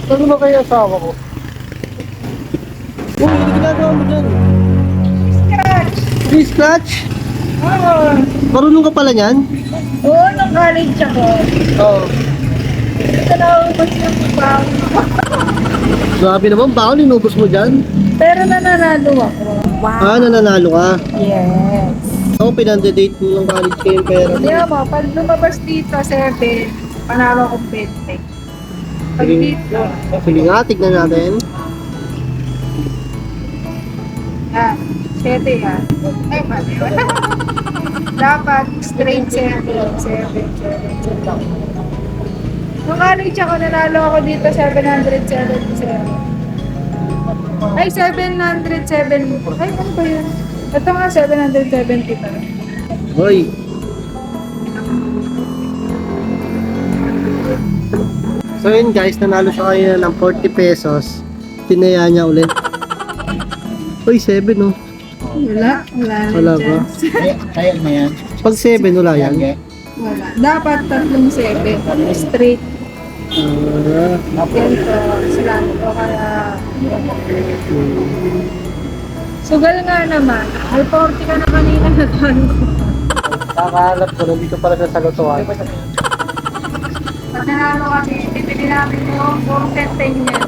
Ano ba kaya asawa ko? Uy, ano ginagawa mo dyan? Scratch! Free scratch? Oo. Marunong ka pala niyan? Oo, nung college ako. Oo. Ito na ubos yung bago. Grabe naman, baon, inubos mo dyan? Pero nananalo ako. Ah, nananalo ka. Yes. Ako, pinandidate mo ng college ko yung pera mo. Hindi mo, pag lumabas dito, 7, panalo ko 20. Pag dito, Sige nga, tignan natin. ah, 7 yan. Ay, mali. Dapat straight 7. 7. Nung college ako, nanalo ako dito 777. Ay, 707. Ay, ano ba yun? Ito nga, 770 pa. Hoy. So yun guys, nanalo siya kayo ng 40 pesos. Tinaya niya ulit. Uy, 7 oh. Wala. Wala na Wala ba? chance. Kaya na yan. Pag 7, wala yan. Wala. Dapat 3 7. Straight. Ganito. Sila ito. Kaya... Sugal nga naman. May 40 ka na kanina na tanong ko. Kakahanap ko, nandito pala sa salutuan. Pag nanalo kami, bibili namin yung buong tenteng niyan.